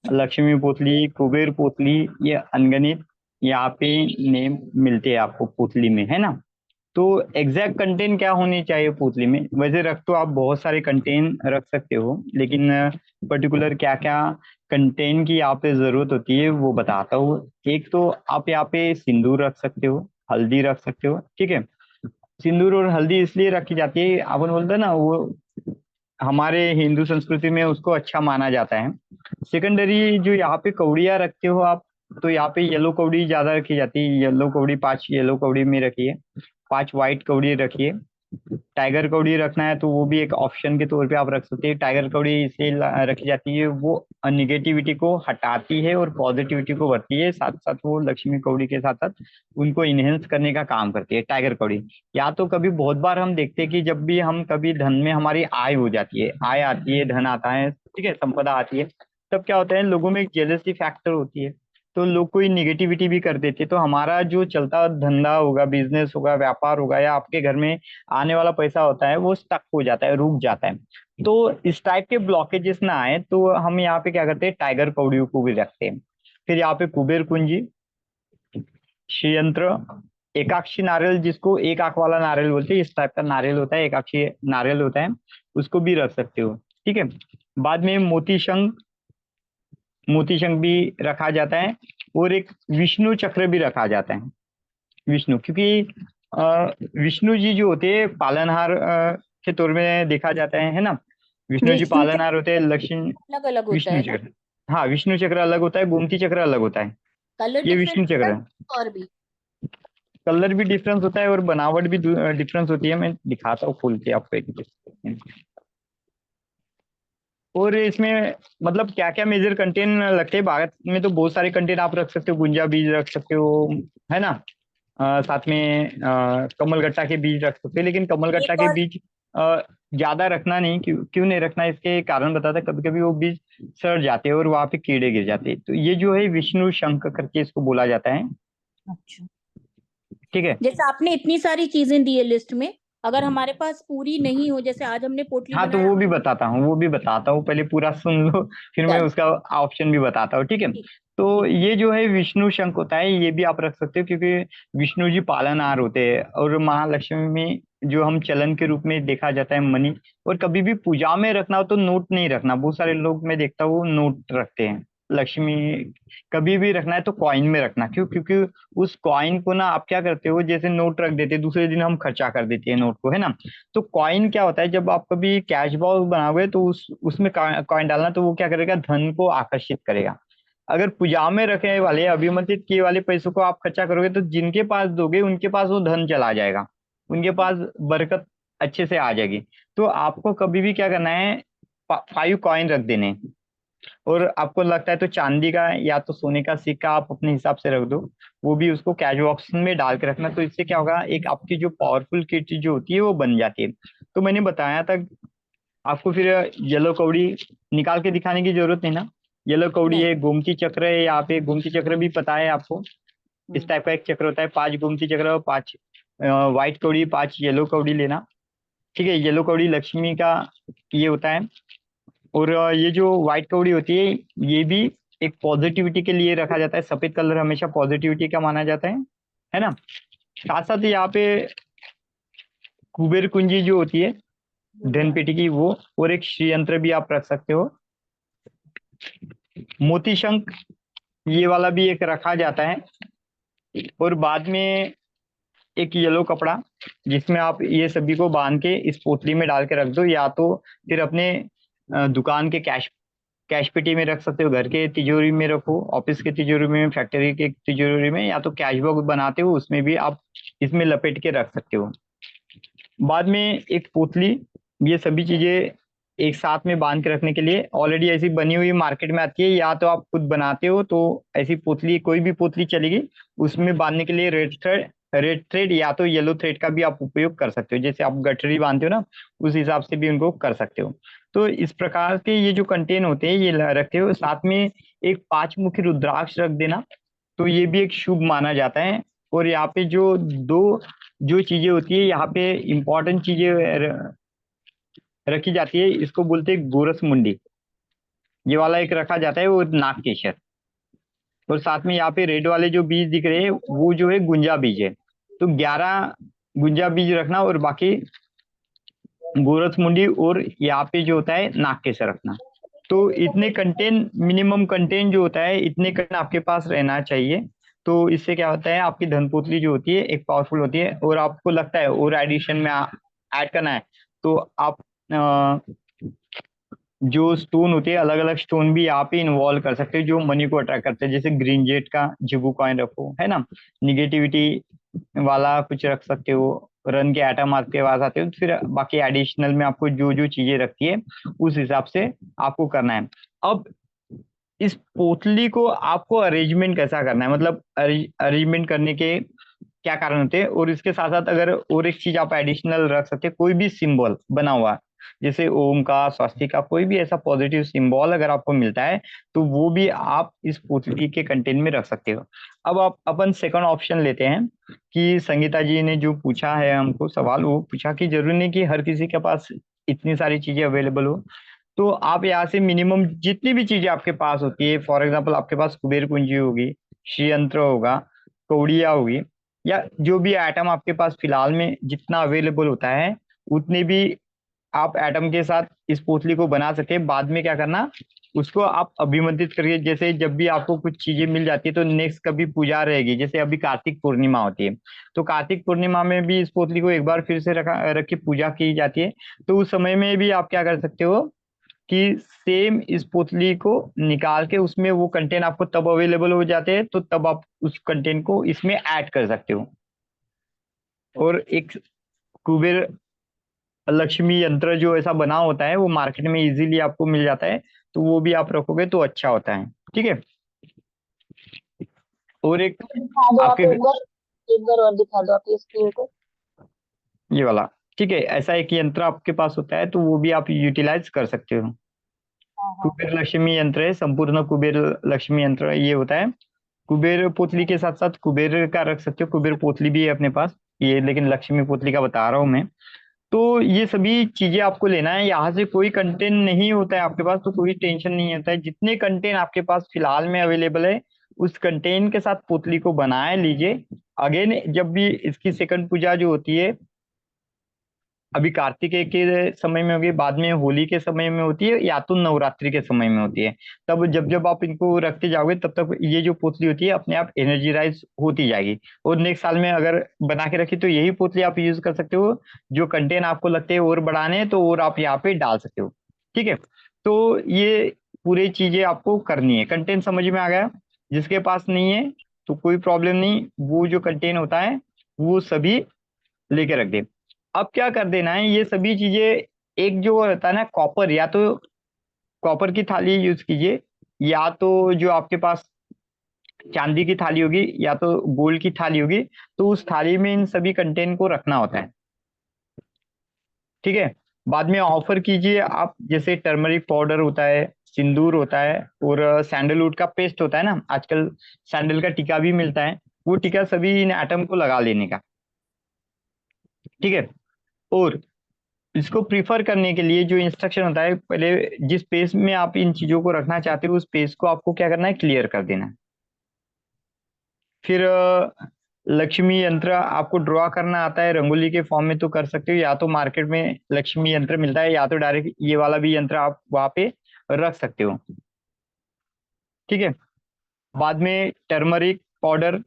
लक्ष्मी पोतली, कुबेर पोतली, ये अनगिनत यहाँ पे नेम मिलते हैं आपको पोतली में, है ना। तो एग्जैक्ट कंटेंट क्या होनी चाहिए पोतली में, वैसे रख तो आप बहुत सारे कंटेंट रख सकते हो, लेकिन पर्टिकुलर क्या क्या कंटेंट की यहाँ पे जरूरत होती है वो बताता हूँ। एक तो आप यहाँ पे सिंदूर रख सकते हो, हल्दी रख सकते हो, ठीक है। सिंदूर और हल्दी इसलिए रखी जाती है, अपन बोलते हैं ना वो हमारे हिंदू संस्कृति में उसको अच्छा माना जाता है। सेकेंडरी जो यहाँ पे कौड़ियाँ रखते हो आप, तो यहाँ पे येलो कौड़ी ज्यादा रखी जाती है। येलो कौड़ी 5 येलो कौड़ी में रखिए, 5 वाइट कौड़ी रखिए। टाइगर कौड़ी रखना है तो वो भी एक ऑप्शन के तौर पे आप रख सकते हैं। टाइगर कौड़ी इसलिए रखी जाती है, वो निगेटिविटी को हटाती है और पॉजिटिविटी को भरती है, साथ साथ वो लक्ष्मी कौड़ी के साथ साथ उनको इनहेंस करने का काम करती है टाइगर कौड़ी। या तो कभी बहुत बार हम देखते हैं कि जब भी हम कभी धन में हमारी आय हो जाती है, आय आती है, धन आता है, ठीक है, संपदा आती है, तब क्या होता है लोगों में एक जेलसी फैक्टर होती है, तो लोग कोई निगेटिविटी भी कर देते हैं, तो हमारा जो चलता धंधा होगा, बिजनेस होगा, व्यापार होगा, या आपके घर में आने वाला पैसा होता है वो स्टक हो जाता है, रुक जाता है। तो इस टाइप के ब्लॉकेजेस ना आए तो हम यहाँ पे क्या करते हैं, टाइगर कौड़ियों को भी रखते हैं। फिर यहाँ पे कुबेर कुंजी, श्रीयंत्र, एकाक्षी नारियल, जिसको एक आंख वाला नारियल बोलते हैं, इस टाइप का नारियल होता है, एकाक्षी नारियल होता है, उसको भी रख सकते हो, ठीक है। बाद में मोती शंख, मोती शंख भी रखा जाता है। और एक विष्णु चक्र भी रखा जाता है। विष्णु, क्योंकि अ, विष्णु जी जो होते हैं पालनहार के तौर में देखा जाता है ना। विष्णु जी विष्णु पालनहार होते हैं, चक्र लक्ष्मी। अलग अलग होता विष्णु है ना? चक्र, हाँ विष्णु चक्र अलग होता है, गोमती चक्र अलग होता है। कलर ये डिफरेंट विष्णु होता चक्र है है। और भी? कलर भी डिफरेंस होता है और बनावट भी डिफरेंस होती है। मैं दिखाता हूँ खोल के आपको एक। और इसमें मतलब क्या क्या मेजर कंटेंट लगते हैं, भारत में तो बहुत सारे कंटेंट आप रख सकते हो, गुंजा बीज रख सकते हो, है ना। साथ में कमलगट्टा के बीज रख सकते हैं, लेकिन कमलगट्टा एक के और बीज ज्यादा रखना नहीं। क्यों क्यों नहीं रखना, इसके कारण बताता है। कभी कभी वो बीज सड़ जाते हैं और वहां पे कीड़े गिर जाते हैं, तो ये जो है विष्णु शंख करके इसको बोला जाता है, अच्छा, ठीक है। जैसे आपने इतनी सारी चीजें दी है लिस्ट में, अगर हमारे पास पूरी नहीं हो, जैसे आज हमने पोटली हाँ तो बनाया वो भी और बताता हूँ, वो भी बताता हूँ, पहले पूरा सुन लो फिर मैं चलो उसका ऑप्शन भी बताता हूँ, ठीक है। ठीक तो ठीक। ये जो है विष्णु शंख होता है, ये भी आप रख सकते हो, क्योंकि विष्णु जी पालनहार होते हैं, और महालक्ष्मी में जो हम चलन के रूप में देखा जाता है मनी। और कभी भी पूजा में रखना हो तो नोट नहीं रखना, बहुत सारे लोग मैं देखता हूँ नोट रखते हैं। लक्ष्मी कभी भी रखना है तो कॉइन में रखना, क्यों, क्योंकि उस कॉइन को ना आप क्या करते हो, जैसे नोट रख देते दूसरे दिन हम खर्चा कर देते हैं नोट को, है ना। तो कॉइन क्या होता है, जब आप कभी कैश बॉक्स बनाओगे तो उसमें कॉइन डालना, तो वो क्या करेगा, धन को आकर्षित करेगा। अगर पूजा में रखे वाले अभिमंत्रित किए वाले पैसों को आप खर्चा करोगे तो जिनके पास दोगे उनके पास वो धन चला जाएगा, उनके पास बरकत अच्छे से आ जाएगी। तो आपको कभी भी क्या करना है, 5 कॉइन रख देने हैं। और आपको लगता है तो चांदी का या तो सोने का सिक्का आप अपने हिसाब से रख दो, वो भी उसको कैश बॉक्स में डाल के रखना। तो इससे क्या होगा, एक आपकी जो पावरफुल किट जो होती है वो बन जाती है। तो मैंने बताया था आपको, फिर येलो कौड़ी निकाल के दिखाने की जरूरत नहीं ना। येलो कौड़ी नहीं। है, गोमती चक्र है, यहाँ पे गोमती चक्र भी पता है आपको। इस हम्म। टाइप का एक चक्र होता है, 5 गोमती चक्र और 5 व्हाइट कौड़ी, 5 येलो कौड़ी लेना, ठीक है। येलो कौड़ी लक्ष्मी का ये होता है। और ये जो व्हाइट कौड़ी होती है, ये भी एक पॉजिटिविटी के लिए रखा जाता है। सफेद कलर हमेशा पॉजिटिविटी का माना जाता है ना। साथ साथ यहाँ पे कुबेर कुंजी जो होती है, धन पेटी की, वो और एक श्री यंत्र भी आप रख सकते हो। मोती शंख ये वाला भी एक रखा जाता है। और बाद में एक येलो कपड़ा, जिसमें आप ये सभी को बांध के इस पोटली में डाल के रख दो, या तो फिर अपने दुकान के कैश कैश पेटी में रख सकते हो, घर के तिजोरी में रखो, ऑफिस के तिजोरी में, फैक्ट्री के तिजोरी में, या तो कैश बॉक्स बनाते हो उसमें भी आप इसमें लपेट के रख सकते हो। बाद में एक पोतली, ये सभी चीजें एक साथ में बांध के रखने के लिए ऑलरेडी ऐसी बनी हुई मार्केट में आती है, या तो आप खुद बनाते हो तो ऐसी पोतली, कोई भी पोतली चलेगी। उसमें बांधने के लिए रेड थ्रेड या तो येलो थ्रेड का भी आप उपयोग कर सकते हो, जैसे आप गठरी बांधते हो ना, उस हिसाब से भी उनको कर सकते हो। तो इस प्रकार के ये जो कंटेन होते हैं ये रखते हो, साथ में एक 5 मुखी रुद्राक्ष रख देना, तो ये भी एक शुभ माना जाता है। और यहाँ पे जो दो जो चीजें होती है, यहाँ पे इंपॉर्टेंट चीजें रखी जाती है, इसको बोलते हैं गोरस मुंडी। ये वाला एक रखा जाता है, वो नागकेशर। और साथ में यहाँ पे रेड वाले जो बीज दिख रहे हैं वो जो है गुंजा बीज है। तो 11 गुंजा बीज रखना, और बाकी गोरसमुंडी और यहाँ पे जो होता है नागकेसर रखना। तो इतने कंटेन, मिनिमम कंटेन जो होता है इतने कंटेन आपके पास रहना चाहिए। तो इससे क्या होता है, आपकी धनपोतली जो होती है एक पावरफुल होती है। और आपको लगता है और एडिशन में ऐड करना है, तो आप जो स्टोन होते हैं, अलग अलग स्टोन भी यहाँ पे इन्वॉल्व कर सकते हो जो मनी को अट्रैक्ट करते हैं। जैसे ग्रीन जेट का जिबू कॉइन रखो, है ना। निगेटिविटी वाला कुछ रख सकते हो। रन के आइटम आपके पास आते हो, तो फिर बाकी एडिशनल में आपको जो जो चीजें रखती है उस हिसाब से आपको करना है। अब इस पोटली को आपको अरेंजमेंट कैसा करना है, मतलब अरेंजमेंट करने के क्या कारण होते हैं, और इसके साथ साथ अगर और एक चीज आप एडिशनल रख सकते हैं, कोई भी सिंबल बना हुआ, जैसे ओम का, स्वस्तिक का, कोई भी ऐसा पॉजिटिव सिंबल अगर आपको मिलता है, तो वो भी आप इस पोथी के कंटेंट में रख सकते हो। अब आप अपन सेकंड ऑप्शन लेते हैं कि संगीता जी ने जो पूछा है हमको सवाल, वो पूछा कि जरूरी नहीं कि हर किसी के पास इतनी सारी चीजें अवेलेबल हो। तो आप यहाँ से मिनिमम जितनी भी चीजें आपके पास होती है, फॉर एग्जाम्पल आपके पास कुबेर कुंजी होगी, श्री यंत्र होगा, कौड़िया होगी, या जो भी आइटम आपके पास फिलहाल में जितना अवेलेबल होता है, उतने भी आप एटम के साथ इस पोटली को बना सके। बाद में क्या करना, उसको आप अभिमंत्रित करिए। जैसे जब भी आपको कुछ चीजें मिल जाती है, तो नेक्स्ट कभी पूजा रहेगी, जैसे अभी कार्तिक पूर्णिमा होती है, तो कार्तिक पूर्णिमा में भी इस पोटली को एक बार फिर से रख के पूजा की जाती है। तो उस समय में भी आप क्या कर सकते हो कि सेम इस पोटली को निकाल के उसमें वो कंटेंट आपको तब अवेलेबल हो जाते हैं, तो तब आप उस कंटेंट को इसमें ऐड कर सकते हो। और एक कुबेर लक्ष्मी यंत्र जो ऐसा बना होता है, वो मार्केट में इजीली आपको मिल जाता है, तो वो भी आप रखोगे तो अच्छा होता है। ठीक है। और एक दिखा दो आप आपके, एक बार और दिखा दो आप ये स्क्रीन पे। ये वाला, ठीक है, ऐसा एक यंत्र आपके पास होता है, तो वो भी आप यूटिलाइज कर सकते हो। हाँ हाँ। कुबेर लक्ष्मी यंत्र है, संपूर्ण कुबेर लक्ष्मी यंत्र ये होता है। कुबेर पोतली के साथ साथ कुबेर का रख सकते हो, कुबेर पोतली भी है अपने पास ये, लेकिन लक्ष्मी पोतली का बता रहा हूँ मैं। तो ये सभी चीजें आपको लेना है। यहाँ से कोई कंटेंट नहीं होता है आपके पास, तो कोई टेंशन नहीं होता है। जितने कंटेंट आपके पास फिलहाल में अवेलेबल है, उस कंटेंट के साथ पोतली को बनाए लीजिए। अगेन जब भी इसकी सेकंड पूजा जो होती है, अभी कार्तिकेय के समय में होगी, बाद में होली के समय में होती है, या तो नवरात्रि के समय में होती है। तब जब जब आप इनको रखते जाओगे, तब तक ये जो पोतली होती है अपने आप एनर्जीराइज होती जाएगी। और नेक्स्ट साल में अगर बना के रखी, तो यही पोतली आप यूज कर सकते हो। जो कंटेंट आपको लगते हैं और बढ़ाने हैं, तो और आप यहाँ पे डाल सकते हो। ठीक है। तो ये पूरी चीजें आपको करनी है। कंटेंट समझ में आ गया? जिसके पास नहीं है तो कोई प्रॉब्लम नहीं, वो जो कंटेंट होता है वो सभी लेके रख दे। अब क्या कर देना है, ये सभी चीजें, एक जो होता है ना कॉपर, या तो कॉपर की थाली यूज कीजिए, या तो जो आपके पास चांदी की थाली होगी, या तो गोल्ड की थाली होगी। तो उस थाली में इन सभी कंटेंट को रखना होता है। ठीक है। बाद में ऑफर कीजिए आप, जैसे टर्मरिक पाउडर होता है, सिंदूर होता है, और सैंडलवुड का पेस्ट होता है ना, आजकल सैंडल का टीका भी मिलता है, वो टीका सभी इन आइटम को लगा लेने का। ठीक है। और इसको प्रीफर करने के लिए जो इंस्ट्रक्शन होता है, पहले जिस पेज में आप इन चीजों को रखना चाहते हो, उस पेज को आपको क्या करना है, क्लियर कर देना है। फिर लक्ष्मी यंत्र आपको ड्रॉ करना आता है रंगोली के फॉर्म में, तो कर सकते हो, या तो मार्केट में लक्ष्मी यंत्र मिलता है, या तो डायरेक्ट ये वाला भी यंत्र आप वहां पे रख सकते हो। ठीक है। बाद में टर्मरिक पाउडर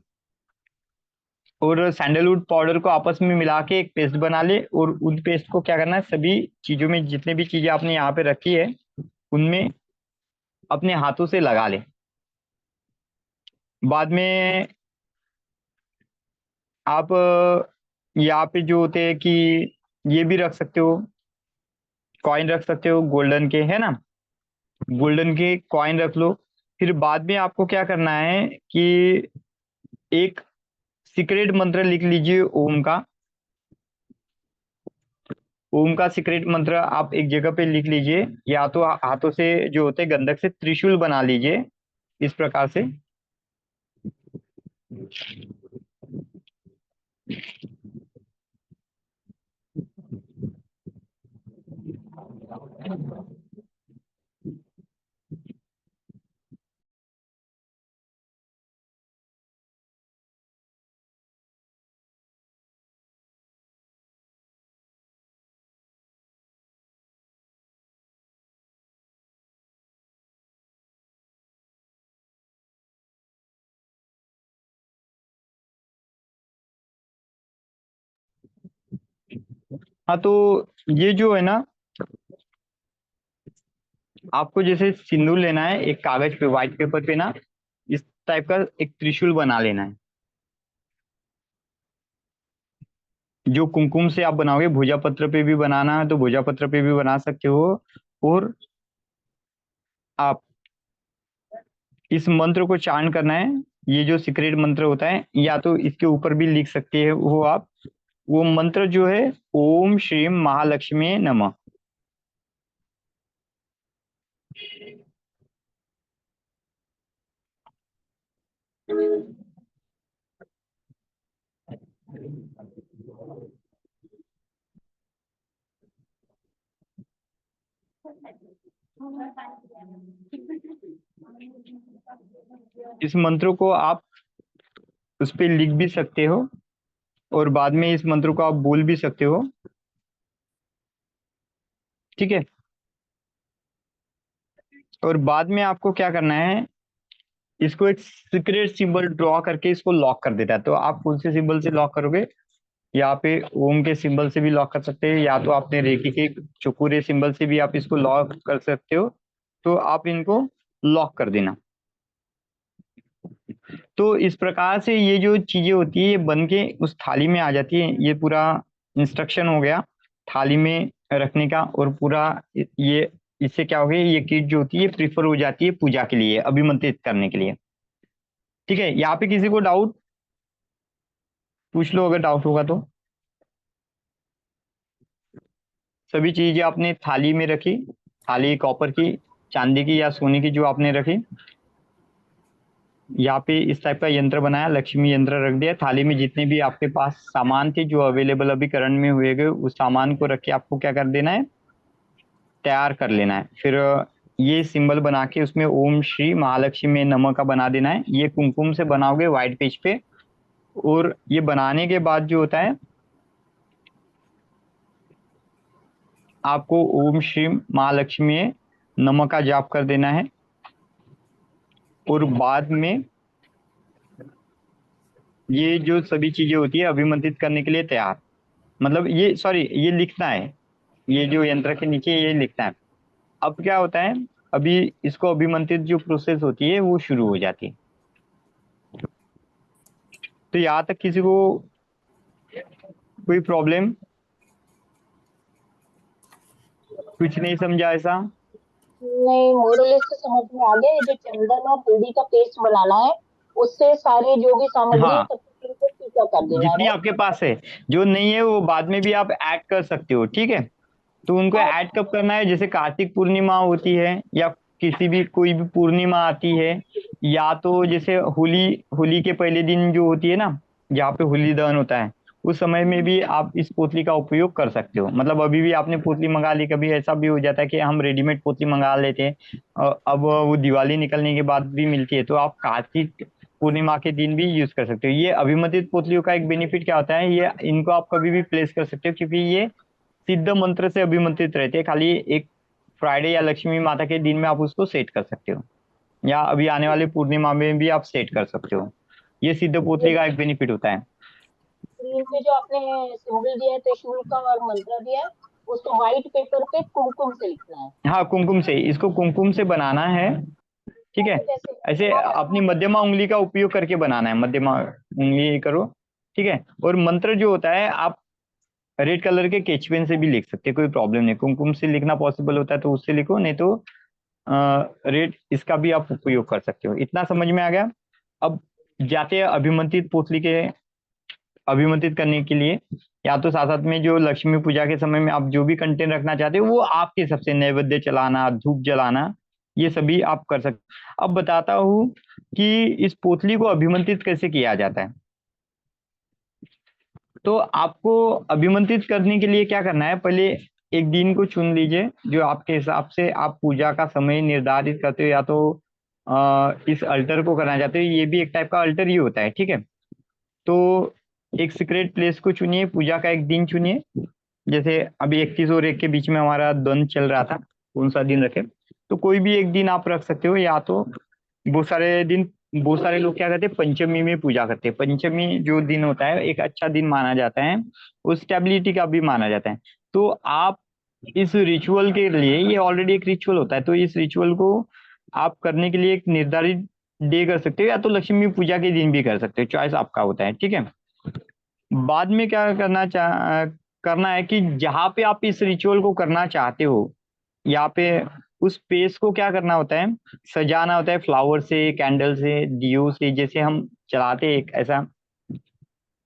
और सैंडलवुड पाउडर को आपस में मिला के एक पेस्ट बना ले, और उन पेस्ट को क्या करना है, सभी चीजों में जितने भी चीजें आपने यहाँ पे रखी है उनमें अपने हाथों से लगा ले। बाद में आप यहाँ पे जो होते हैं कि ये भी रख सकते हो, कॉइन रख सकते हो गोल्डन के, है ना, गोल्डन के कॉइन रख लो। फिर बाद में आपको क्या करना है कि एक सीक्रेट मंत्र लिख लीजिए ओम का। ओम का सीक्रेट मंत्र आप एक जगह पे लिख लीजिए, या तो हाथों से जो होते हैं गंधक से त्रिशूल बना लीजिए इस प्रकार से। हाँ, तो ये जो है ना, आपको जैसे सिंदूर लेना है, एक कागज पे, व्हाइट पेपर पे ना इस टाइप का एक त्रिशूल बना लेना है। जो कुमकुम से आप बनाओगे, भुजा पत्र पे भी बनाना है तो भुजा पत्र पे भी बना सकते हो। और आप इस मंत्र को चांट करना है। ये जो सीक्रेट मंत्र होता है, या तो इसके ऊपर भी लिख सकते हैं वो आप। वो मंत्र जो है, ओम श्रीम महालक्ष्मी नमः। इस मंत्र को आप उस पे लिख भी सकते हो, और बाद में इस मंत्र को आप बोल भी सकते हो। ठीक है। और बाद में आपको क्या करना है, इसको एक सीक्रेट सिंबल ड्रॉ करके इसको लॉक कर देता है। तो आप कौन से सिंबल से लॉक करोगे? यहाँ पे ओम के सिंबल से भी लॉक कर सकते हैं, या तो आपने रेकी के चुपूरे सिंबल से भी आप इसको लॉक कर सकते हो। तो आप इनको लॉक कर देना। तो इस प्रकार से ये जो चीजें होती है, ये बन के उस थाली में आ जाती है। ये पूरा इंस्ट्रक्शन हो गया थाली में रखने का। और पूरा ये, इससे क्या हो गया, ये किट जो होती है प्रीफर हो जाती है पूजा के लिए, अभिमंत्रित करने के लिए। ठीक है। यहाँ पे किसी को डाउट पूछ लो, अगर डाउट होगा तो। सभी चीजें आपने थाली में रखी, थाली कॉपर की, चांदी की या सोने की जो आपने रखी। यहाँ पे इस टाइप का यंत्र बनाया, लक्ष्मी यंत्र रख दिया। थाली में जितने भी आपके पास सामान थे जो अवेलेबल अभी करंट में हुए गए, उस सामान को रख के आपको क्या कर देना है, तैयार कर लेना है। फिर ये सिंबल बना के उसमें ओम श्री महालक्ष्मी नमः का बना देना है। ये कुमकुम से बनाओगे व्हाइट पेज पे। और ये बनाने के बाद जो होता है, आपको ओम श्री महालक्ष्मी नमः का जाप कर देना है। और बाद में ये जो सभी चीजें होती है अभिमंत्रित करने के लिए तैयार, मतलब ये, सॉरी, ये लिखना है। ये जो यंत्र के नीचे ये लिखना है। अब क्या होता है, अभी इसको अभिमंत्रित जो प्रोसेस होती है वो शुरू हो जाती है। तो यहाँ तक किसी को कोई प्रॉब्लम, कुछ नहीं समझा ऐसा? नहीं, मोरलेस तो समझ में आ गया। ये जो चंदन और हल्दी का पेस्ट बनाना है, उससे सारे जो भी सामग्री है हाँ, सबको इनको फीका कर देना है, जितनी राइट? आपके पास है। जो नहीं है वो बाद में भी आप ऐड कर सकते हो। ठीक है। तो उनको हाँ, ऐड कब करना है, जैसे कार्तिक पूर्णिमा होती है, या किसी भी कोई भी पूर्णिमा आती है, या तो जैसे होली, होली के पहले दिन जो होती है ना, जहाँ पे होली दहन होता है, उस समय में भी आप इस पोतली का उपयोग कर सकते हो। मतलब अभी भी आपने पोतली मंगा ली, कभी ऐसा भी हो जाता है कि हम रेडीमेड पोतली मंगा लेते हैं, अब वो दिवाली निकलने के बाद भी मिलती है, तो आप कार्तिक पूर्णिमा के दिन भी यूज कर सकते हो। ये अभिमतित पोतलियों का एक बेनिफिट क्या होता है, ये इनको आप कभी भी प्लेस कर सकते हो, क्योंकि ये सिद्ध मंत्र से अभिमंत्रित रहते हैं। खाली एक फ्राइडे या लक्ष्मी माता के दिन में आप उसको सेट कर सकते हो, या अभी आने वाले पूर्णिमा में भी आप सेट कर सकते हो। ये सिद्ध ये पोतली का एक बेनिफिट होता है। स्क्रीन पे जो आपने सिंबल दिया है त्रिशूल का और मंत्र दिया है, उसको व्हाइट पेपर पे कुमकुम से लिखना है। हाँ, कुमकुम से, इसको कुमकुम से बनाना है। ठीक है। ऐसे कैसे? ऐसे अपनी मध्यमा उंगली का उपयोग करके बनाना है, मध्यमा उंगली करो। ठीक है। और मंत्र जो होता है, आप रेड कलर के केच पेन से भी लिख सकते हैं, कोई प्रॉब्लम नहीं। कुमकुम से लिखना पॉसिबल होता है तो उससे लिखो, नहीं तो रेड इसका भी आप उपयोग कर सकते हो। इतना समझ में आ गया? अब जाते हैं अभिमंत्रित पोतली के, अभिमंत्रित करने के लिए। या तो साथ साथ में जो लक्ष्मी पूजा के समय में आप जो भी कंटेंट रखना चाहते हो, वो आपके हिसाब से, नैवेद्य चलाना, धूप जलाना, ये सभी आप कर सकते। अब बताता हूँ कि इस पोतली को अभिमंत्रित कैसे किया जाता है। तो आपको अभिमंत्रित करने के लिए क्या करना है, पहले एक दिन को चुन लीजिए जो आपके हिसाब से आप पूजा का समय निर्धारित करते हो, या तो इस अल्टर को करना चाहते हो। ये भी एक टाइप का अल्टर ही होता है। ठीक है। तो एक सीक्रेट प्लेस को चुनिए, पूजा का एक दिन चुनिए। जैसे अभी 21 और 1 के बीच में हमारा द्वंद चल रहा था, कौन सा दिन रखे, तो कोई भी एक दिन आप रख सकते हो, या तो बहुत सारे दिन बहुत सारे लोग क्या करते हैं, पंचमी में पूजा करते हैं। पंचमी जो दिन होता है एक अच्छा दिन माना जाता है, उस स्टेबिलिटी का भी माना जाता है। तो आप इस रिचुअल के लिए, ये ऑलरेडी एक रिचुअल होता है, तो इस रिचुअल को आप करने के लिए एक निर्धारित डे कर सकते हो, या तो लक्ष्मी पूजा के दिन भी कर सकते हो, चॉइस आपका होता है, ठीक है। बाद में क्या करना है कि जहाँ पे आप इस रिचुअल को करना चाहते हो, यहाँ पे उस स्पेस को क्या करना होता है, सजाना होता है फ्लावर से, कैंडल से, दियो से। जैसे हम चलाते हैं एक ऐसा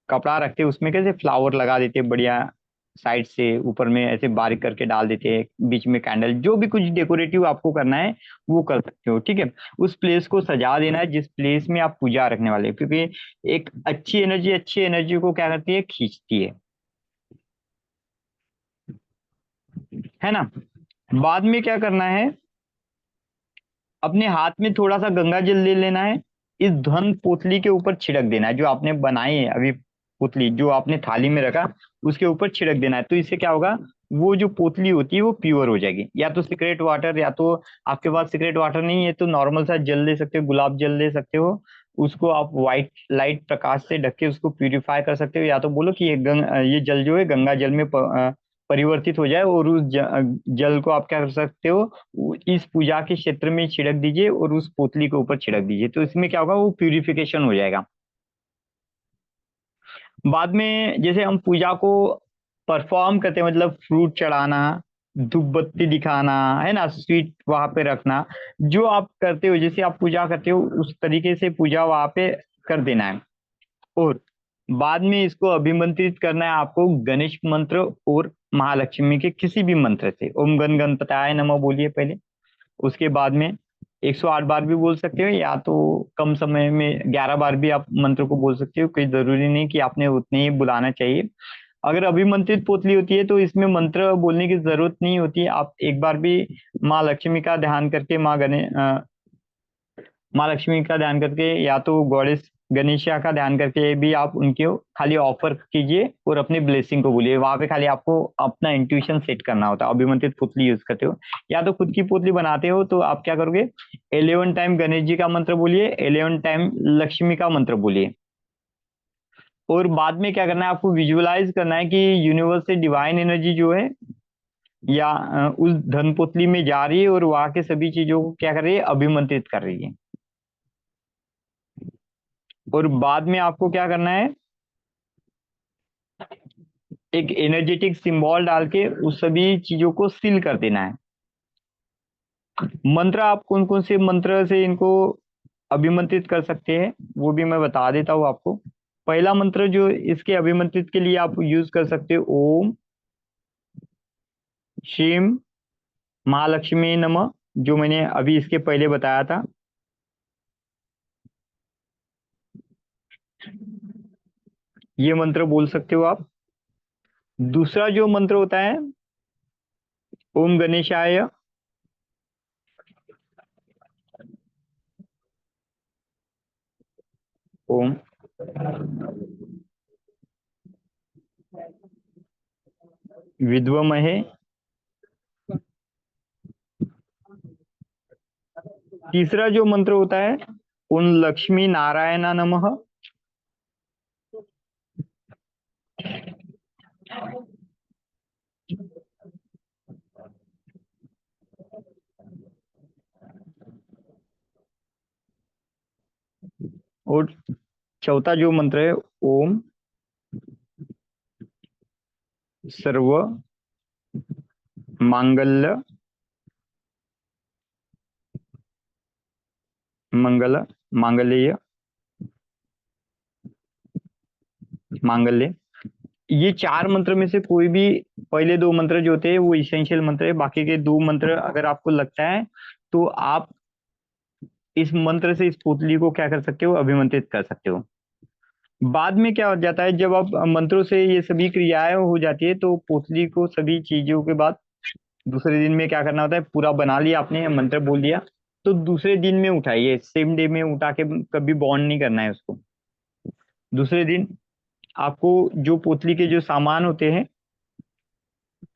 कपड़ा रखते हैं, उसमें कैसे फ्लावर लगा देते हैं बढ़िया, साइड से ऊपर में ऐसे बारीक करके डाल देते हैं, बीच में कैंडल, जो भी कुछ डेकोरेटिव आपको करना है वो कर सकते हो, ठीक है। उस प्लेस को सजा देना है जिस प्लेस में आप पूजा रखने वाले हैं, क्योंकि एक अच्छी एनर्जी को क्या करती है, खींचती है ना। बाद में क्या करना है, अपने हाथ में थोड़ा सा गंगा जल ले लेना है, इस धन पोतली के ऊपर छिड़क देना है, जो आपने बनाई है अभी पोतली, जो आपने थाली में रखा उसके ऊपर छिड़क देना है। तो इससे क्या होगा, वो जो पोतली होती है वो प्योर हो जाएगी। या तो सीक्रेट वाटर, या तो आपके पास सीक्रेट वाटर नहीं है तो नॉर्मल सा जल ले सकते हो, गुलाब जल ले सकते हो। उसको आप व्हाइट लाइट प्रकाश से ढक के उसको प्यूरिफाई कर सकते हो, या तो बोलो कि ये जल जो है गंगा जल में परिवर्तित हो जाए, और उस जल को आप क्या कर सकते हो, इस पूजा के क्षेत्र में छिड़क दीजिए और उस पोतली के ऊपर छिड़क दीजिए। तो इसमें क्या होगा, वो प्यूरिफिकेशन हो जाएगा। बाद में जैसे हम पूजा को परफॉर्म करते हैं, मतलब फ्रूट चढ़ाना, धूप बत्ती दिखाना, है ना, स्वीट वहां पे रखना, जो आप करते हो, जैसे आप पूजा करते हो उस तरीके से पूजा वहां पे कर देना है। और बाद में इसको अभिमंत्रित करना है आपको गणेश मंत्र और महालक्ष्मी के किसी भी मंत्र से। ओम गण गणपताय नमः बोलिए पहले, उसके बाद में 108 बार भी बोल सकते हो, या तो कम समय में 11 बार भी आप मंत्र को बोल सकते हो। कोई जरूरी नहीं कि आपने उतने ही बुलाना चाहिए। अगर अभिमंत्रित पोतली होती है तो इसमें मंत्र बोलने की जरूरत नहीं होती, आप एक बार भी माँ लक्ष्मी का ध्यान करके, माँ लक्ष्मी का ध्यान करके, या तो गॉडेस गणेशा का ध्यान करके भी आप उनके खाली ऑफर कीजिए और अपनी ब्लेसिंग को बोलिए। वहां पे खाली आपको अपना इंट्यूशन सेट करना होता है। अभिमंत्रित पुतली यूज करते हो या तो खुद की पुतली बनाते हो तो आप क्या करोगे, 11 टाइम गणेश जी का मंत्र बोलिए, 11 टाइम लक्ष्मी का मंत्र बोलिए। और बाद में क्या करना है, आपको विजुअलाइज करना है कि यूनिवर्स से डिवाइन एनर्जी जो है, या उस धन पुतली में जा रही है और वहां के सभी चीजों को क्या कर रही है, अभिमंत्रित कर रही है। और बाद में आपको क्या करना है, एक एनर्जेटिक सिंबल डाल के उस सभी चीजों को सील कर देना है। मंत्र आप कौन कौन से मंत्र से इनको अभिमंत्रित कर सकते हैं वो भी मैं बता देता हूँ आपको। पहला मंत्र जो इसके अभिमंत्रित के लिए आप यूज कर सकते हो, ओम श्रीम महालक्ष्मी नमः, जो मैंने अभी इसके पहले बताया था। ये मंत्र बोल सकते हो आप। दूसरा जो मंत्र होता है, ओम गणेशाय, ओम विद्महे, तीसरा जो मंत्र होता है, ओम लक्ष्मी नारायण नमः। और चौथा जो मंत्र है, ओम सर्व मांगल्य मंगल मांगल्य मांगल्य। ये चार मंत्र में से कोई भी पहले दो मंत्र जो होते हैं वो इसेंशियल मंत्र है। बाकी के दो मंत्र अगर आपको लगता है तो आप इस मंत्र से इस पुतली को क्या कर सकते हो, अभिमंत्रित कर सकते हो। बाद में क्या हो जाता है, जब आप मंत्रों से ये सभी क्रियाएं हो जाती है तो पुतली को सभी चीजों के बाद दूसरे दिन में क्या करना होता है, पूरा बना लिया आपने, मंत्र बोल दिया, तो दूसरे दिन में उठाइए। सेम डे में उठा के कभी बॉन्ड नहीं करना है उसको। दूसरे दिन आपको जो पोतली के जो सामान होते हैं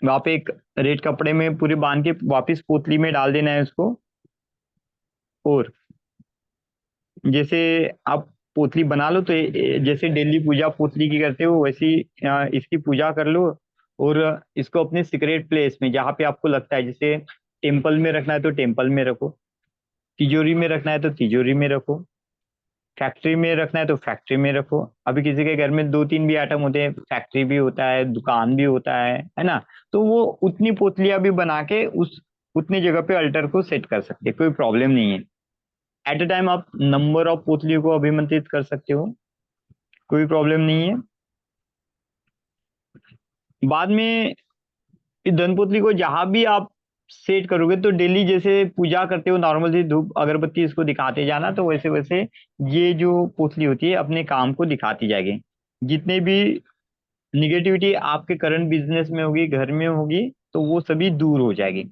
वहां पे एक रेड कपड़े में पूरे बांध के वापस पोतली में डाल देना है उसको। और जैसे आप पोतली बना लो तो जैसे डेली पूजा पोतली की करते हो वैसी इसकी पूजा कर लो। और इसको अपने सीक्रेट प्लेस में जहाँ पे आपको लगता है, जैसे टेम्पल में रखना है तो टेम्पल में रखो, तिजोरी में रखना है तो तिजोरी में रखो, फैक्ट्री में रखना है तो फैक्ट्री में रखो। अभी किसी के घर में दो तीन भी आइटम होते हैं, फैक्ट्री भी होता है, दुकान भी होता है ना। तो वो उतनी पोतलियां भी बना के उस उतनी जगह पे अल्टर को सेट कर सकते हैं, कोई प्रॉब्लम नहीं है। एट अ टाइम आप नंबर ऑफ पोतलियों को अभिमंत्रित कर सकते हो, कोई प्रॉब्लम नहीं है। बाद में इस धन पोतली को जहां भी आप सेट करोगे तो डेली जैसे पूजा करते हो नॉर्मल सी धूप अगरबत्ती इसको दिखाते जाना, तो वैसे वैसे ये जो पोतली होती है अपने काम को दिखाती जाएगी। जितने भी निगेटिविटी आपके करंट बिजनेस में होगी, घर में होगी, तो वो सभी दूर हो जाएगी।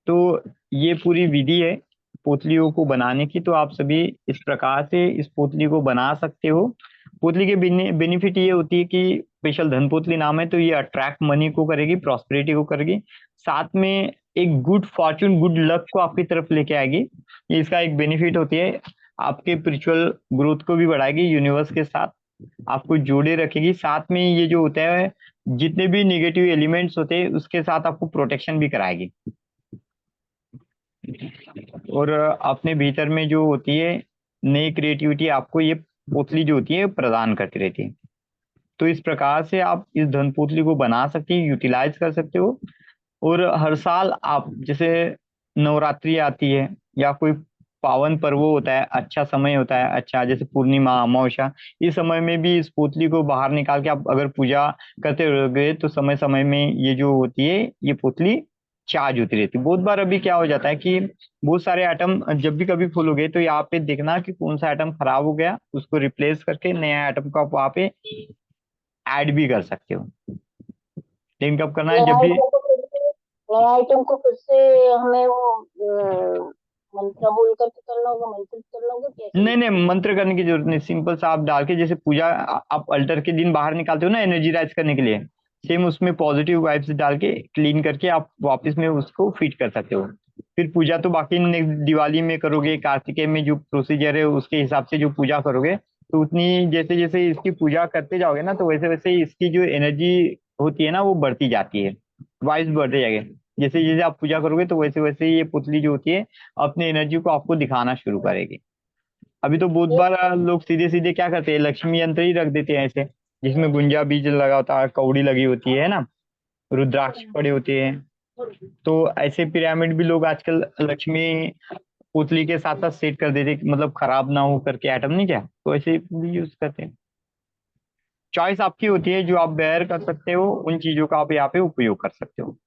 तो ये पूरी विधि है पोतलियों को बनाने की। तो आप सभी इस प्रकार से इस पोतली को बना सकते हो। पोतली के बेनिफिट ये होती है कि स्पेशल धन पोतली नाम है, तो ये अट्रैक्ट मनी को करेगी, प्रॉस्पेरिटी को करेगी, साथ में एक गुड फॉर्चून गुड लक को आपकी तरफ लेके आएगी। ये इसका एक बेनिफिट होती है। आपके स्पिरिचुअल ग्रोथ को भी बढ़ाएगी, यूनिवर्स के साथ आपको जोड़े रखेगी। साथ में ये जो होता है जितने भी निगेटिव एलिमेंट्स होते हैं उसके साथ आपको प्रोटेक्शन भी कराएगी। और अपने भीतर में जो होती है नई क्रिएटिविटी आपको ये पोतली जो होती है प्रदान करती रहती है। तो इस प्रकार से आप इस धन पोतली को बना सकते हैं, यूटिलाइज कर सकते हो। और हर साल आप जैसे नवरात्रि आती है या कोई पावन पर्व होता है, अच्छा समय होता है, अच्छा जैसे पूर्णिमा अमावस्या, इस समय में भी इस पोतली को बाहर निकाल के आप अगर पूजा करते रहोगे तो समय समय में ये जो होती है ये पोतली चार्ज होती रहती है। बहुत बार अभी क्या हो जाता है कि बहुत सारे आइटम जब भी कभी खोलोगे तो यहाँ पे देखना कि कौन सा आइटम खराब हो गया, उसको रिप्लेस करके नया आइटम को आप वहाँ पे ऐड भी कर सकते हो। लेकिन कब करना है, नया जब भी आइटम को फिर से नया आइटम को फिर से हमें वो मंत्र बोल करके करना होगा, मंत्रित करना होगा, कैसे नहीं करना नहीं मंत्र करने की जरूरत नहीं, सिंपल सा आप डाल के जैसे पूजा आप अल्टर के दिन बाहर निकालते हो ना एनर्जी राइज करने के लिए, सेम उसमें पॉजिटिव वाइब्स डाल के क्लीन करके आप वापस में उसको फिट कर सकते हो। फिर पूजा तो बाकी नेक्स्ट दिवाली में करोगे, कार्तिकेय में जो प्रोसीजर है उसके हिसाब से जो पूजा करोगे, तो उतनी जैसे जैसे इसकी पूजा करते जाओगे ना तो वैसे वैसे इसकी जो एनर्जी होती है ना वो बढ़ती जाती है, वाइब्स बढ़ते जाएंगे। जैसे जैसे आप पूजा करोगे तो वैसे वैसे ये पुतली जो होती है अपनी एनर्जी को आपको दिखाना शुरू करेगी। अभी तो बहुत है? बार लोग सीधे सीधे क्या करते हैं, लक्ष्मी यंत्र ही रख देते हैं ऐसे, जिसमें गुंजा बीज लगा होता है, कौड़ी लगी होती है ना, रुद्राक्ष पड़े होते हैं। तो ऐसे पिरामिड भी लोग आजकल लक्ष्मी पुतली के साथ साथ सेट कर देते हैं कि मतलब खराब ना हो करके आइटम, नहीं क्या, तो ऐसे भी यूज करते हैं। चॉइस आपकी होती है, जो आप बेयर कर सकते हो उन चीजों का आप यहाँ पे उपयोग कर सकते हो।